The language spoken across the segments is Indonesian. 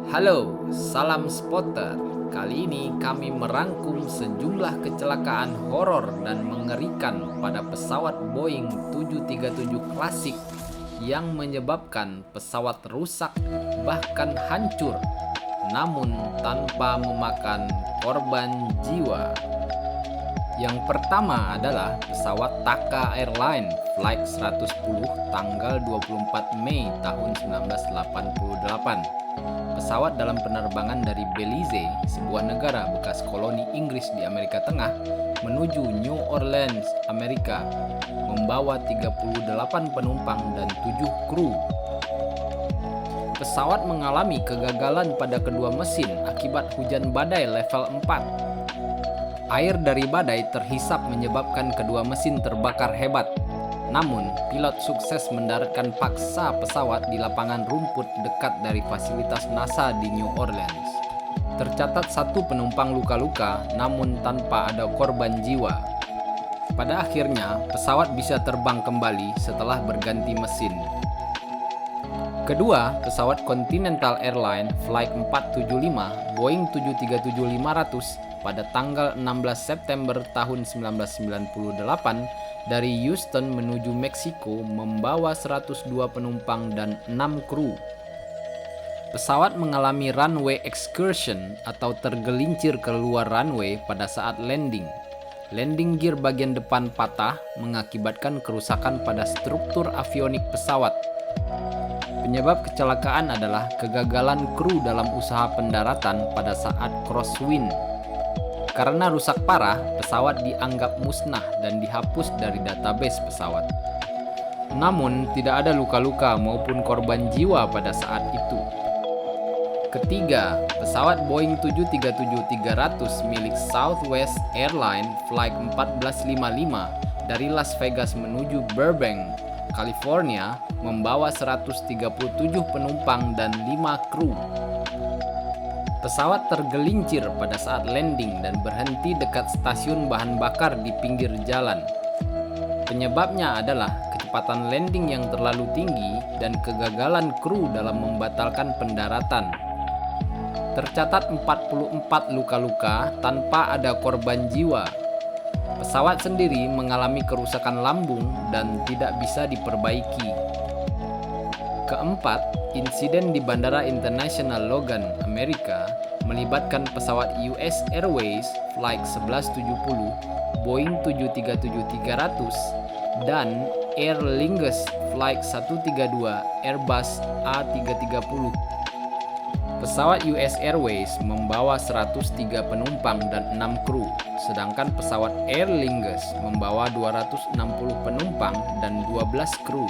Halo, salam spotter. Kali ini kami merangkum sejumlah kecelakaan horor dan mengerikan pada pesawat Boeing 737 klasik yang menyebabkan pesawat rusak bahkan hancur, namun tanpa memakan korban jiwa. Yang pertama adalah pesawat Taka Airline Flight 110 tanggal 24 Mei tahun 1988. Pesawat dalam penerbangan dari Belize, sebuah negara bekas koloni Inggris di Amerika Tengah, menuju New Orleans, Amerika, membawa 38 penumpang dan 7 kru. Pesawat mengalami kegagalan pada kedua mesin akibat hujan badai level 4. Air dari badai terhisap menyebabkan kedua mesin terbakar hebat. Namun, pilot sukses mendaratkan paksa pesawat di lapangan rumput dekat dari fasilitas NASA di New Orleans. Tercatat satu penumpang luka-luka, namun tanpa ada korban jiwa. Pada akhirnya, pesawat bisa terbang kembali setelah berganti mesin. Kedua, pesawat Continental Airlines Flight 475 Boeing 737-500 pada tanggal 16 September tahun 1998 dari Houston menuju Meksiko membawa 102 penumpang dan 6 kru. Pesawat mengalami runway excursion atau tergelincir keluar runway pada saat landing. Landing gear bagian depan patah mengakibatkan kerusakan pada struktur avionik pesawat. Penyebab kecelakaan adalah kegagalan kru dalam usaha pendaratan pada saat crosswind. Karena rusak parah, pesawat dianggap musnah dan dihapus dari database pesawat. Namun, tidak ada luka-luka maupun korban jiwa pada saat itu. Ketiga, pesawat Boeing 737-300 milik Southwest Airlines Flight 1455 dari Las Vegas menuju Burbank, California, membawa 137 penumpang dan 5 kru. Pesawat tergelincir pada saat landing dan berhenti dekat stasiun bahan bakar di pinggir jalan. Penyebabnya adalah kecepatan landing yang terlalu tinggi dan kegagalan kru dalam membatalkan pendaratan. Tercatat 44 luka-luka tanpa ada korban jiwa. Pesawat sendiri mengalami kerusakan lambung dan tidak bisa diperbaiki. Keempat, insiden di Bandara Internasional Logan, Amerika, melibatkan pesawat US Airways Flight 1170, Boeing 737-300, dan Aer Lingus Flight 132, Airbus A330. Pesawat US Airways membawa 103 penumpang dan 6 kru, sedangkan pesawat Aer Lingus membawa 260 penumpang dan 12 kru.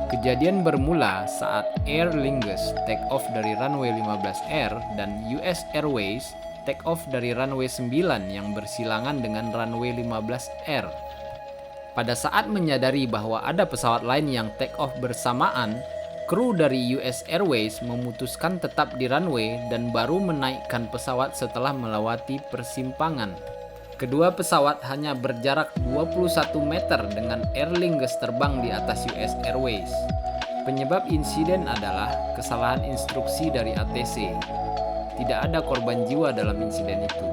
Kejadian bermula saat Aer Lingus take off dari runway 15R dan US Airways take off dari runway 9 yang bersilangan dengan runway 15R. Pada saat menyadari bahwa ada pesawat lain yang take off bersamaan, kru dari US Airways memutuskan tetap di runway dan baru menaikkan pesawat setelah melewati persimpangan. Kedua pesawat hanya berjarak 21 meter dengan Aer Lingus terbang di atas US Airways. Penyebab insiden adalah kesalahan instruksi dari ATC. Tidak ada korban jiwa dalam insiden itu.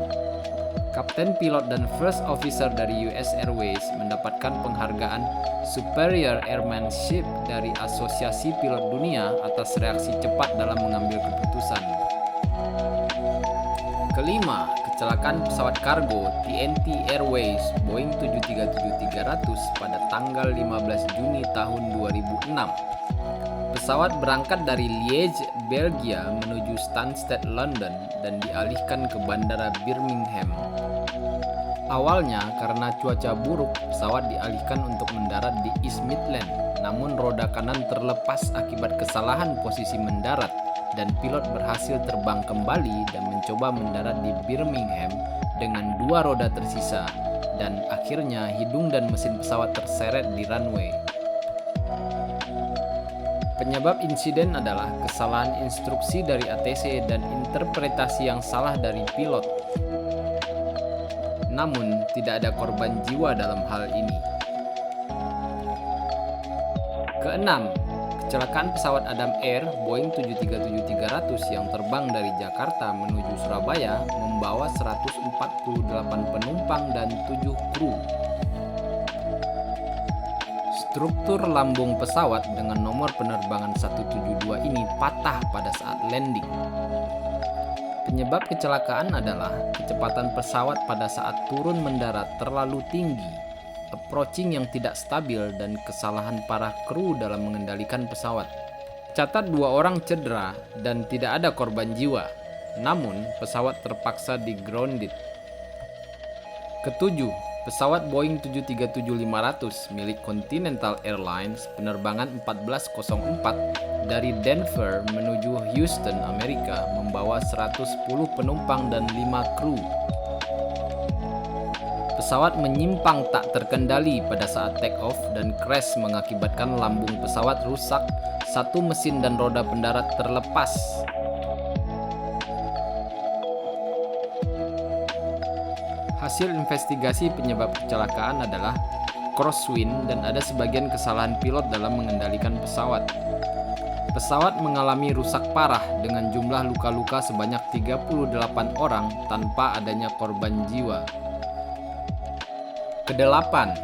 Kapten pilot dan first officer dari US Airways mendapatkan penghargaan Superior Airmanship dari Asosiasi Pilot Dunia atas reaksi cepat dalam mengambil keputusan. Kelima, kecelakaan pesawat kargo TNT Airways Boeing 737-300 pada tanggal 15 Juni tahun 2006. Pesawat berangkat dari Liège, Belgia menuju Stansted, London dan dialihkan ke Bandara Birmingham. Awalnya, karena cuaca buruk, pesawat dialihkan untuk mendarat di East Midlands, namun roda kanan terlepas akibat kesalahan posisi mendarat dan pilot berhasil terbang kembali dan mencoba mendarat di Birmingham dengan 2 roda tersisa, dan akhirnya hidung dan mesin pesawat terseret di runway. Penyebab insiden adalah kesalahan instruksi dari ATC dan interpretasi yang salah dari pilot. Namun, tidak ada korban jiwa dalam hal ini. Keenam, Kecelakaan pesawat Adam Air Boeing 737-300 yang terbang dari Jakarta menuju Surabaya membawa 148 penumpang dan 7 kru. Struktur lambung pesawat dengan nomor penerbangan 172 ini patah pada saat landing. Penyebab kecelakaan adalah kecepatan pesawat pada saat turun mendarat terlalu tinggi, approaching yang tidak stabil, dan kesalahan para kru dalam mengendalikan pesawat. Catat 2 orang cedera dan tidak ada korban jiwa, namun pesawat terpaksa di-grounded. Ketujuh, pesawat Boeing 737-500 milik Continental Airlines penerbangan 1404 dari Denver menuju Houston, Amerika membawa 110 penumpang dan 5 kru. Pesawat menyimpang tak terkendali pada saat take off dan crash mengakibatkan lambung pesawat rusak, satu mesin dan roda pendarat terlepas. Hasil investigasi penyebab kecelakaan adalah crosswind dan ada sebagian kesalahan pilot dalam mengendalikan pesawat. Pesawat mengalami rusak parah dengan jumlah luka-luka sebanyak 38 orang tanpa adanya korban jiwa. Kedelapan,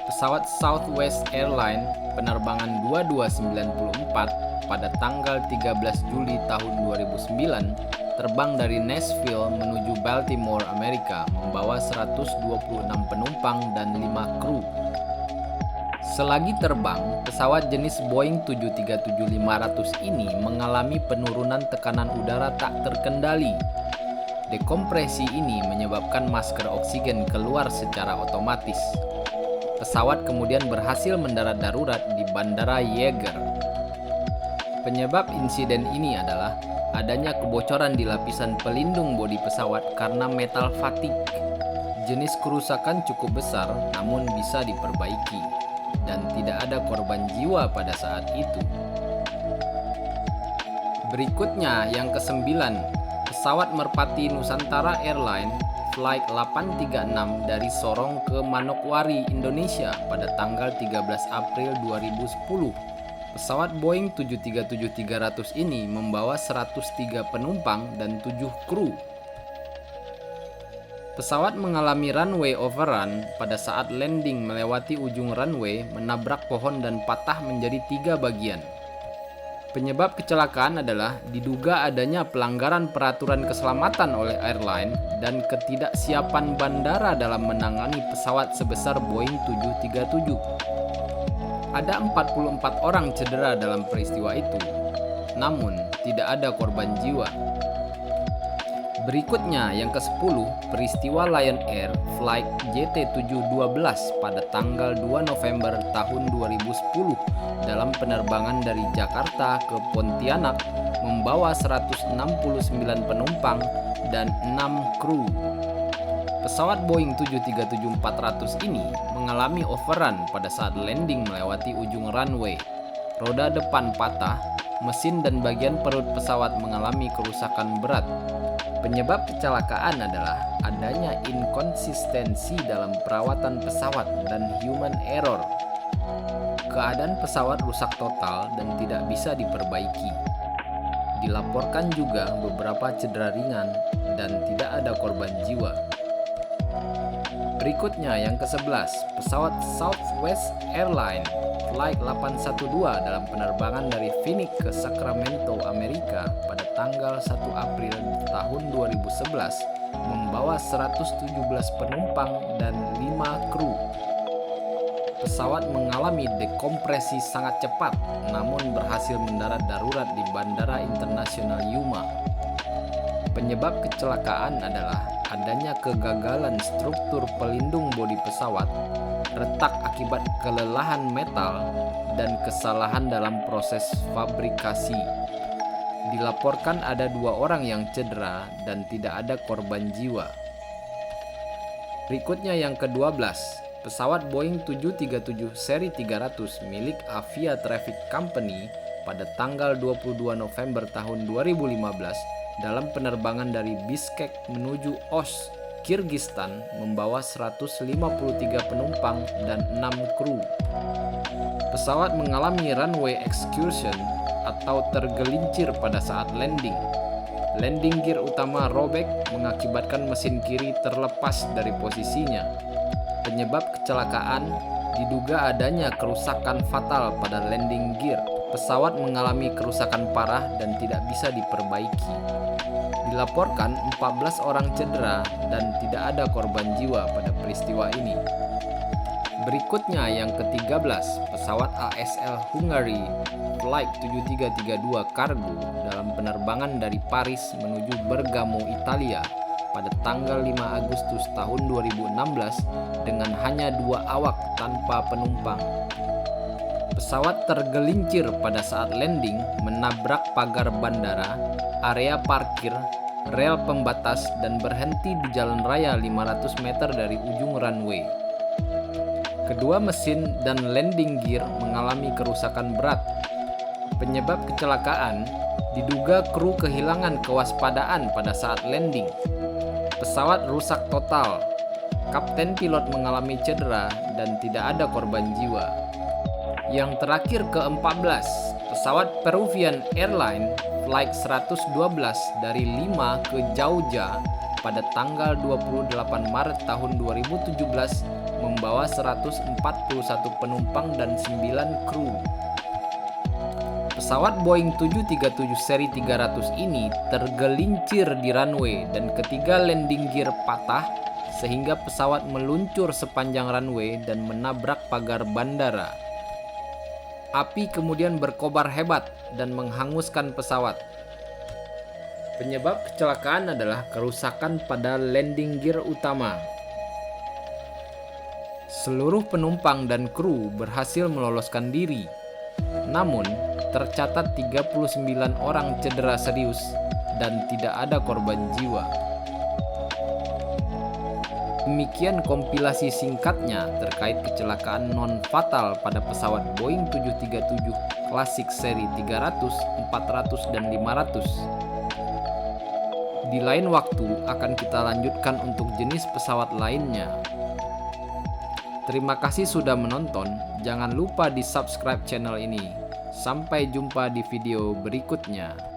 pesawat Southwest Airlines penerbangan 2294 pada tanggal 13 Juli tahun 2009 terbang dari Nashville menuju Baltimore, Amerika membawa 126 penumpang dan 5 kru. Selagi terbang, pesawat jenis Boeing 737-500 ini mengalami penurunan tekanan udara tak terkendali. Dekompresi ini menyebabkan masker oksigen keluar secara otomatis. Pesawat kemudian berhasil mendarat darurat di Bandara Yeager. Penyebab insiden ini adalah adanya kebocoran di lapisan pelindung bodi pesawat karena metal fatigue. Jenis kerusakan cukup besar namun bisa diperbaiki dan tidak ada korban jiwa pada saat itu. Berikutnya yang ke-9, pesawat Merpati Nusantara Airlines Flight 836 dari Sorong ke Manokwari, Indonesia pada tanggal 13 April 2010. Pesawat Boeing 737-300 ini membawa 103 penumpang dan 7 kru. Pesawat mengalami runway overrun pada saat landing melewati ujung runway, menabrak pohon dan patah menjadi 3 bagian. Penyebab kecelakaan adalah diduga adanya pelanggaran peraturan keselamatan oleh airline dan ketidaksiapan bandara dalam menangani pesawat sebesar Boeing 737. Ada 44 orang cedera dalam peristiwa itu, namun tidak ada korban jiwa. Berikutnya yang ke-10, peristiwa Lion Air Flight JT712 pada tanggal 2 November tahun 2010 dalam penerbangan dari Jakarta ke Pontianak membawa 169 penumpang dan 6 kru. Pesawat Boeing 737-400 ini mengalami overrun pada saat landing melewati ujung runway. Roda depan patah, mesin dan bagian perut pesawat mengalami kerusakan berat. Penyebab kecelakaan adalah adanya inkonsistensi dalam perawatan pesawat dan human error. Keadaan pesawat rusak total dan tidak bisa diperbaiki. Dilaporkan juga beberapa cedera ringan dan tidak ada korban jiwa. Berikutnya yang ke-11, pesawat Southwest Airlines Flight 812 dalam penerbangan dari Phoenix ke Sacramento, Amerika pada tanggal 1 April tahun 2011 membawa 117 penumpang dan 5 kru. Pesawat mengalami dekompresi sangat cepat namun berhasil mendarat darurat di Bandara Internasional Yuma. Penyebab kecelakaan adalah adanya kegagalan struktur pelindung bodi pesawat, retak akibat kelelahan metal, dan kesalahan dalam proses fabrikasi. Dilaporkan ada 2 orang yang cedera dan tidak ada korban jiwa. Berikutnya yang ke-12, pesawat Boeing 737 seri 300 milik Avia Traffic Company pada tanggal 22 November tahun 2015 dalam penerbangan dari Bishkek menuju Osh, Kirgistan membawa 153 penumpang dan 6 kru. Pesawat mengalami runway excursion atau tergelincir pada saat landing. Landing gear utama robek mengakibatkan mesin kiri terlepas dari posisinya. Penyebab kecelakaan diduga adanya kerusakan fatal pada landing gear. Pesawat mengalami kerusakan parah dan tidak bisa diperbaiki. Dilaporkan 14 orang cedera dan tidak ada korban jiwa pada peristiwa ini. Berikutnya yang ke-13, pesawat ASL Hungary Flight 7332 Cargo dalam penerbangan dari Paris menuju Bergamo, Italia pada tanggal 5 Agustus tahun 2016 dengan hanya 2 awak tanpa penumpang. Pesawat tergelincir pada saat landing, menabrak pagar bandara, area parkir, rel pembatas, dan berhenti di jalan raya 500 meter dari ujung runway. Kedua mesin dan landing gear mengalami kerusakan berat. Penyebab kecelakaan diduga kru kehilangan kewaspadaan pada saat landing. Pesawat rusak total. Kapten pilot mengalami cedera dan tidak ada korban jiwa. Yang terakhir ke-14, pesawat Peruvian Airline Flight 112 dari Lima ke Jauja pada tanggal 28 Maret tahun 2017 membawa 141 penumpang dan 9 kru. Pesawat Boeing 737 seri 300 ini tergelincir di runway dan ketiga landing gear patah sehingga pesawat meluncur sepanjang runway dan menabrak pagar bandara. Api kemudian berkobar hebat dan menghanguskan pesawat. Penyebab kecelakaan adalah kerusakan pada landing gear utama. Seluruh penumpang dan kru berhasil meloloskan diri. Namun, tercatat 39 orang cedera serius dan tidak ada korban jiwa. Demikian kompilasi singkatnya terkait kecelakaan non-fatal pada pesawat Boeing 737 klasik seri 300, 400, dan 500. Di lain waktu akan kita lanjutkan untuk jenis pesawat lainnya. Terima kasih sudah menonton, jangan lupa di subscribe channel ini. Sampai jumpa di video berikutnya.